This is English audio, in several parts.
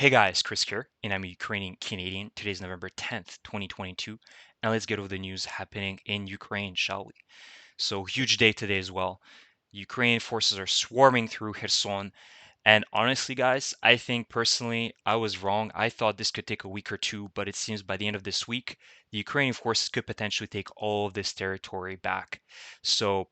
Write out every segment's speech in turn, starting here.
Hey guys, Chris here, and I'm a Ukrainian Canadian. Today's November 10th, 2022, and let's get over the news happening in Ukraine, shall we? So, huge day today as well. Ukrainian forces are swarming through Kherson, and honestly, guys, I think personally I was wrong. I thought this could take a week or two, but it seems by the end of this week, the Ukrainian forces could potentially take all of this territory back. So,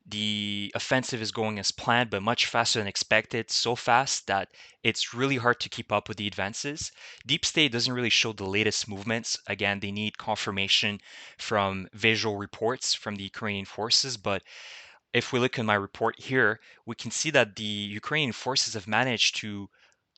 the offensive is going as planned, but much faster than expected, so fast that it's really hard to keep up with the advances. Deep State doesn't really show the latest movements. Again, they need confirmation from visual reports from the Ukrainian forces, but if we look at my report here, we can see that the Ukrainian forces have managed to,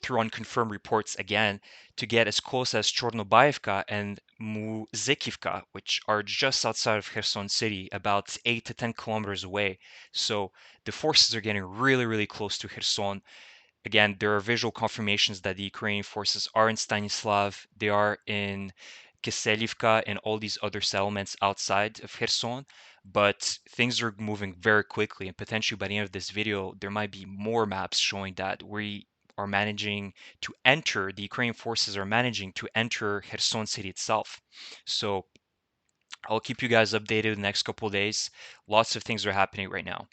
through unconfirmed reports again, to get as close as Chornobaivka and Muzikivka, which are just outside of Kherson city, about 8 to 10 kilometers away. So the forces are getting really, really close to Kherson. Again, there are visual confirmations that the Ukrainian forces are in Stanislav, they are in Kiselivka and all these other settlements outside of Kherson, but things are moving very quickly, and potentially by the end of this video, there might be more maps showing that we are managing to enter, the Ukrainian forces are managing to enter Kherson city itself. So I'll keep you guys updated the next couple of days. Lots of things are happening right now.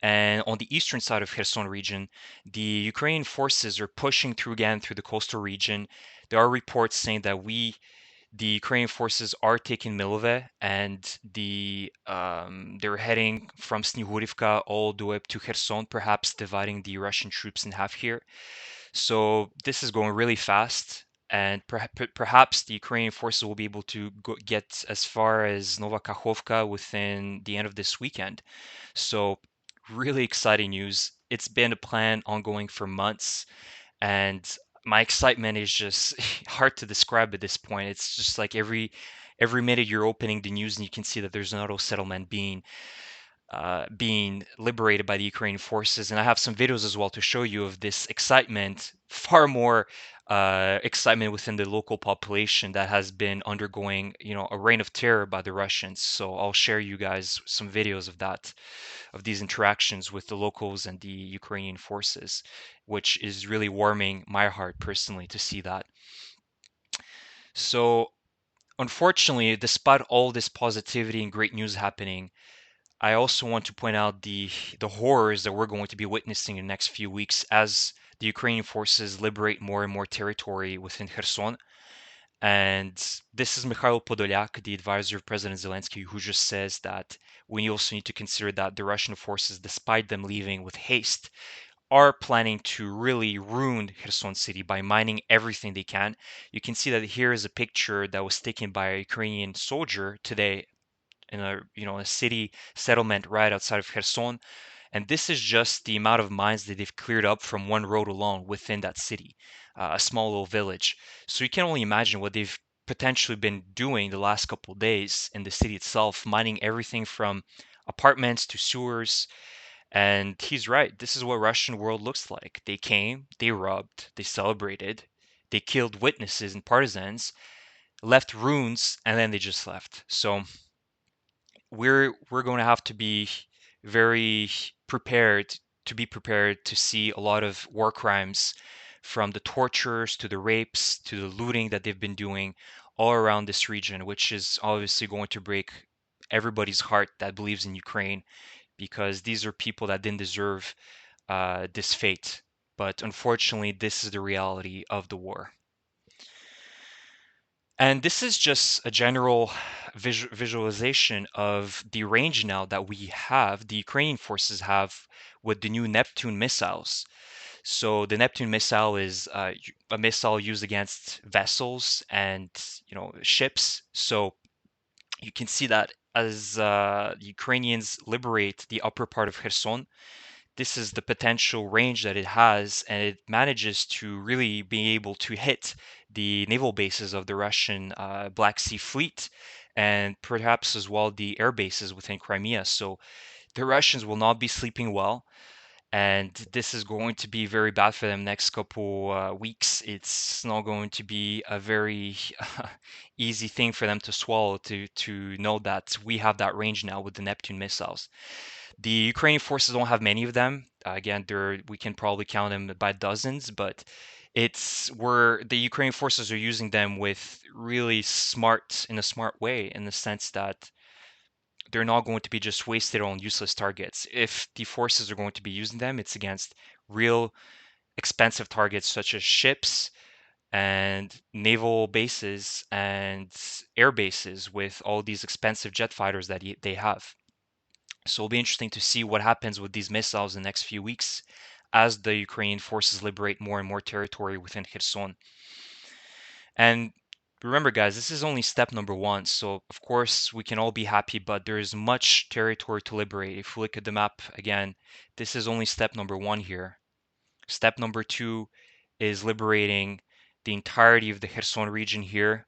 And on the eastern side of Kherson region, the Ukrainian forces are pushing through again through the coastal region. There are reports saying that the Ukrainian forces are taking Milove, and they're heading from Snihurivka all the way up to Kherson, perhaps dividing the Russian troops in half here. So this is going really fast, and perhaps the Ukrainian forces will be able to get as far as Novakakhovka within the end of this weekend. So really exciting news. It's been a plan ongoing for months, and my excitement is just hard to describe at this point. It's just like every minute you're opening the news and you can see that there's an auto settlement being liberated by the Ukrainian forces. And I have some videos as well to show you of this excitement, far more excitement within the local population that has been undergoing, a reign of terror by the Russians. So I'll share you guys some videos of that, of these interactions with the locals and the Ukrainian forces, which is really warming my heart personally to see that. So unfortunately, despite all this positivity and great news happening, I also want to point out the horrors that we're going to be witnessing in the next few weeks as the Ukrainian forces liberate more and more territory within Kherson. And this is Mikhail Podolyak, the advisor of President Zelensky, who just says that we also need to consider that the Russian forces, despite them leaving with haste, are planning to really ruin Kherson city by mining everything they can. You can see that here is a picture that was taken by a Ukrainian soldier today in a city settlement right outside of Kherson, and this is just the amount of mines that they've cleared up from one road alone within that city, a small little village. So you can only imagine what they've potentially been doing the last couple of days in the city itself, mining everything from apartments to sewers. And he's right. This is what Russian world looks like. They came, they robbed, they celebrated, they killed witnesses and partisans, left ruins, and then they just left. So we're going to have to be very prepared to see a lot of war crimes, from the tortures to the rapes to the looting that they've been doing all around this region, which is obviously going to break everybody's heart that believes in Ukraine, because these are people that didn't deserve this fate. But unfortunately, this is the reality of the war. And this is just a general visualization of the range now that we have, the Ukrainian forces have, with the new Neptune missiles. So the Neptune missile is a missile used against vessels and ships. So you can see that as the Ukrainians liberate the upper part of Kherson, this is the potential range that it has, and it manages to really be able to hit the naval bases of the Russian Black Sea Fleet, and perhaps as well the air bases within Crimea. So the Russians will not be sleeping well, and this is going to be very bad for them next couple weeks. It's not going to be a very easy thing for them to swallow, to know that we have that range now with the Neptune missiles. The Ukrainian forces don't have many of them. Again, we can probably count them by dozens, but It's where the Ukrainian forces are using them with really smart, in a smart way, in the sense that they're not going to be just wasted on useless targets. If the forces are going to be using them, it's against real expensive targets such as ships and naval bases and air bases with all these expensive jet fighters that they have. So it'll be interesting to see what happens with these missiles in the next few weeks as the Ukrainian forces liberate more and more territory within Kherson. And remember, guys, this is only step number one. So, of course, we can all be happy, but there's much territory to liberate. If we look at the map again, this is only step number one here. Step number two is liberating the entirety of the Kherson region here.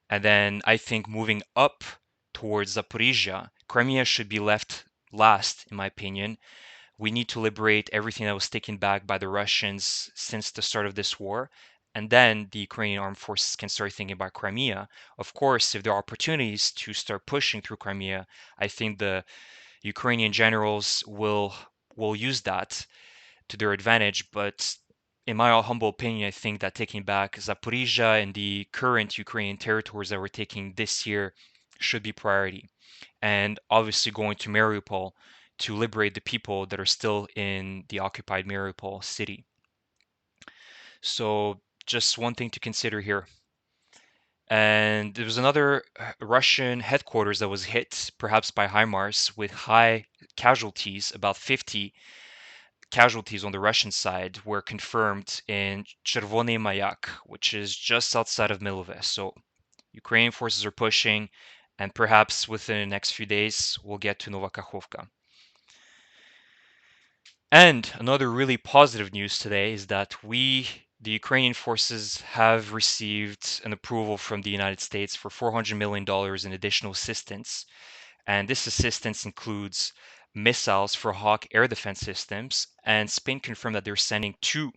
And then I think moving up towards Zaporizhia, Crimea should be left last, in my opinion. We need to liberate everything that was taken back by the Russians since the start of this war. And then the Ukrainian armed forces can start thinking about Crimea. Of course, if there are opportunities to start pushing through Crimea, I think the Ukrainian generals will use that to their advantage. But in my humble opinion, I think that taking back Zaporizhia and the current Ukrainian territories that we're taking this year should be priority. And obviously going to Mariupol to liberate the people that are still in the occupied Mariupol city. So just one thing to consider here. And there was another Russian headquarters that was hit, perhaps by HIMARS, with high casualties. About 50 casualties on the Russian side were confirmed in Chervony Mayak, which is just outside of Milove. So Ukrainian forces are pushing, and perhaps within the next few days, we'll get to Novakhovka. And another really positive news today is that the Ukrainian forces, have received an approval from the United States for $400 million in additional assistance. And this assistance includes missiles for Hawk air defense systems. And Spain confirmed that they're sending 2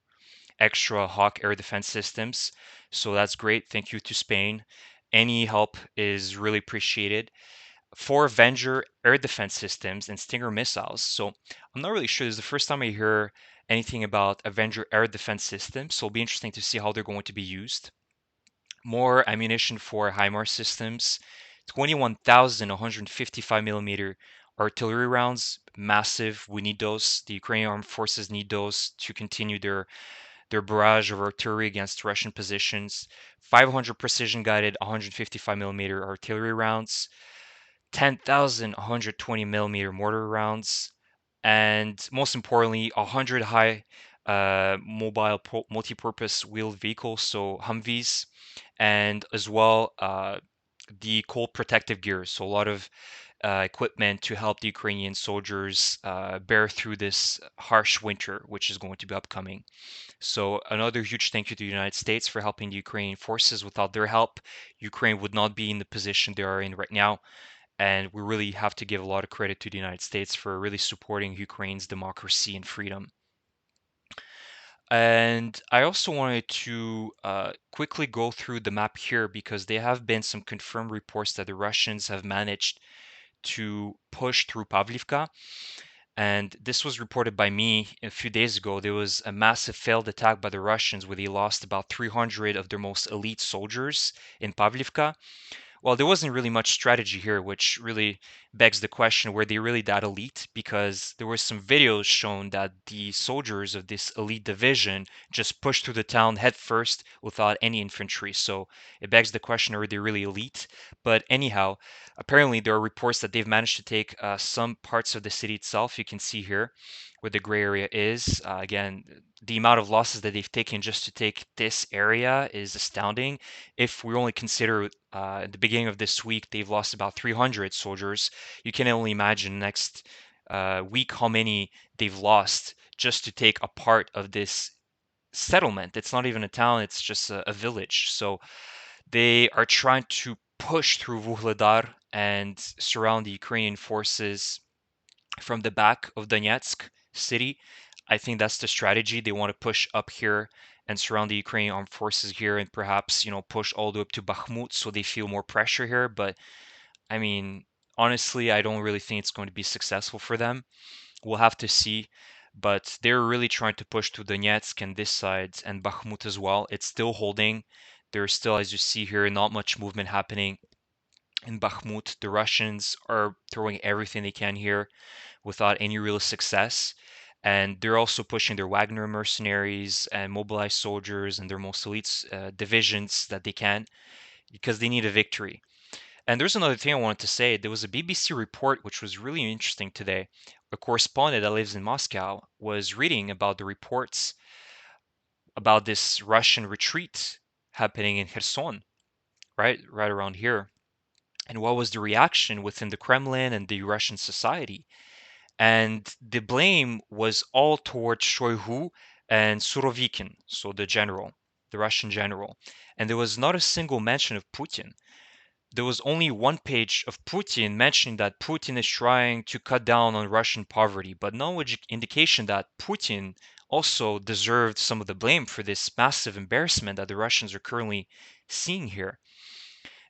extra Hawk air defense systems. So that's great. Thank you to Spain. Any help is really appreciated. 4 Avenger air defense systems and Stinger missiles. So I'm not really sure. This is the first time I hear anything about Avenger air defense systems. So it'll be interesting to see how they're going to be used. More ammunition for HIMARS systems. 21,155 millimeter artillery rounds. Massive. We need those. The Ukrainian armed forces need those to continue their barrage of artillery against Russian positions. 500 precision guided 155 millimeter artillery rounds. 10,120 millimeter mortar rounds, and most importantly, 100 high mobile multi-purpose wheeled vehicles, so Humvees, and as well the cold protective gear, so a lot of equipment to help the Ukrainian soldiers bear through this harsh winter, which is going to be upcoming. So another huge thank you to the United States for helping the Ukrainian forces. Without their help, Ukraine would not be in the position they are in right now. And we really have to give a lot of credit to the United States for really supporting Ukraine's democracy and freedom. And I also wanted to quickly go through the map here because there have been some confirmed reports that the Russians have managed to push through Pavlivka. And this was reported by me a few days ago. There was a massive failed attack by the Russians where they lost about 300 of their most elite soldiers in Pavlivka. Well, there wasn't really much strategy here, which really begs the question, were they really that elite? Because there were some videos shown that the soldiers of this elite division just pushed through the town head first without any infantry. So it begs the question, are they really elite? But anyhow, apparently there are reports that they've managed to take some parts of the city itself. You can see here where the gray area is. Again, the amount of losses that they've taken just to take this area is astounding. If we only consider at the beginning of this week, they've lost about 300 soldiers. You can only imagine next week how many they've lost just to take a part of this settlement. It's not even a town, it's just a village. So they are trying to push through Vuhledar and surround the Ukrainian forces from the back of Donetsk city. I think that's the strategy. They want to push up here and surround the Ukrainian armed forces here and perhaps, push all the way up to Bakhmut so they feel more pressure here. But I mean, honestly, I don't really think it's going to be successful for them. We'll have to see. but they're really trying to push to Donetsk and this side and Bakhmut as well. It's still holding. There's still, as you see here, not much movement happening in Bakhmut. The Russians are throwing everything they can here without any real success. And they're also pushing their Wagner mercenaries and mobilized soldiers and their most elite divisions that they can because they need a victory. And there's another thing I wanted to say. There was a BBC report which was really interesting today. A correspondent that lives in Moscow was reading about the reports about this Russian retreat happening in Kherson, right around here. And what was the reaction within the Kremlin and the Russian society? And the blame was all towards Shoigu and Surovikin, so the general, the Russian general. And there was not a single mention of Putin. There was only one page of Putin mentioning that Putin is trying to cut down on Russian poverty, but no indication that Putin also deserved some of the blame for this massive embarrassment that the Russians are currently seeing here.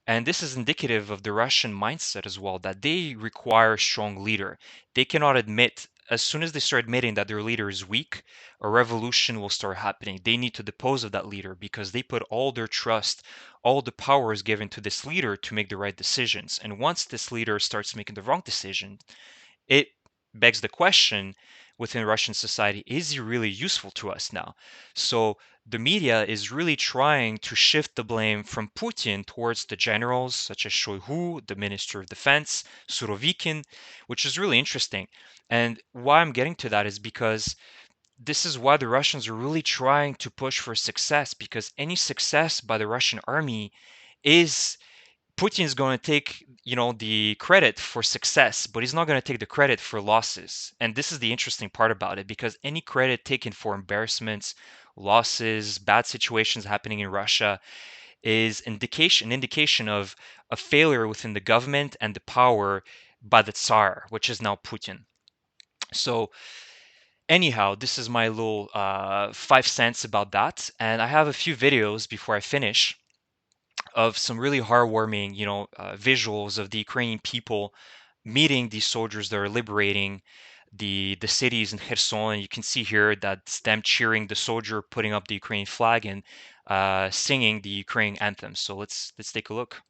And this is indicative of the Russian mindset as well, that they require a strong leader. They cannot admit, as soon as they start admitting that their leader is weak, a revolution will start happening. They need to depose of that leader because they put all their trust, all the power is given to this leader to make the right decisions. And once this leader starts making the wrong decision, it begs the question within Russian society, is he really useful to us now? So the media is really trying to shift the blame from Putin towards the generals such as Shoigu, the Minister of Defense, Surovikin, which is really interesting. And why I'm getting to that is because this is why the Russians are really trying to push for success, because any success by the Russian army is Putin's going to take, the credit for success, but he's not going to take the credit for losses. And this is the interesting part about it, because any credit taken for embarrassments, losses, bad situations happening in Russia is an indication of a failure within the government and the power by the Tsar, which is now Putin. So anyhow, this is my little 5 cents about that. And I have a few videos before I finish of some really heartwarming, visuals of the Ukrainian people meeting these soldiers that are liberating the cities in Kherson. You can see here that's them cheering the soldier, putting up the Ukrainian flag and singing the Ukrainian anthem. So let's take a look.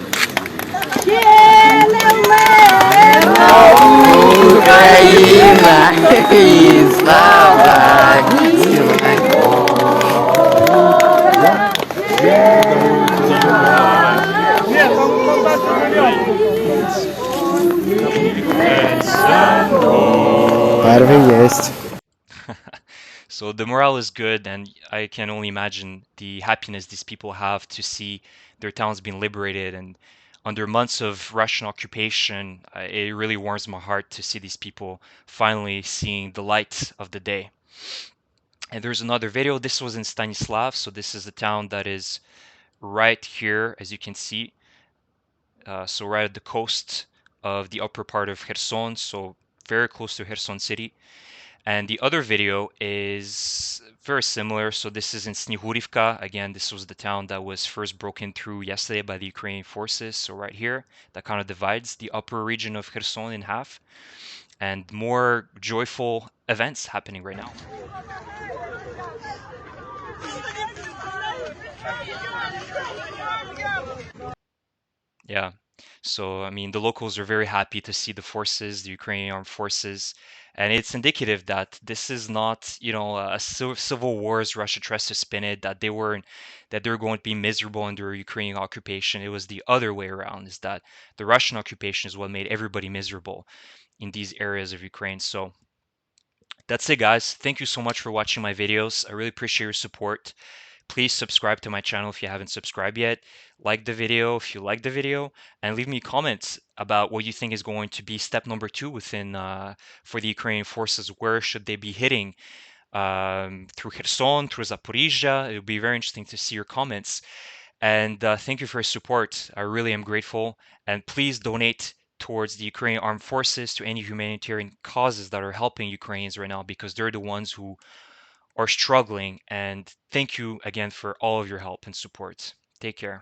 So the morale is good, and I can only imagine the happiness these people have to see their towns being liberated. And under months of Russian occupation, it really warms my heart to see these people finally seeing the light of the day. And there's another video. This was in Stanislav, so this is the town that is right here, as you can see. So right at the coast of the upper part of Kherson, so very close to Kherson city. And the other video is very similar. So this is in Snihurivka. Again, this was the town that was first broken through yesterday by the Ukrainian forces. So right here, that kind of divides the upper region of Kherson in half. And more joyful events happening right now. Yeah. So, I mean, the locals are very happy to see the forces, the Ukrainian armed forces, and it's indicative that this is not, a civil war as Russia tries to spin it, that they were going to be miserable under Ukrainian occupation. It was the other way around, is that the Russian occupation is what made everybody miserable in these areas of Ukraine. So that's it, guys. Thank you so much for watching my videos. I really appreciate your support. Please subscribe to my channel if you haven't subscribed yet. Like the video if you like the video, and leave me comments about what you think is going to be step number 2 within for the Ukrainian forces. Where should they be hitting? Through Kherson, through Zaporizhia? It would be very interesting to see your comments. And thank you for your support. I really am grateful. And please donate towards the Ukrainian armed forces, to any humanitarian causes that are helping Ukrainians right now, because they're the ones who are struggling. And thank you again for all of your help and support. Take care.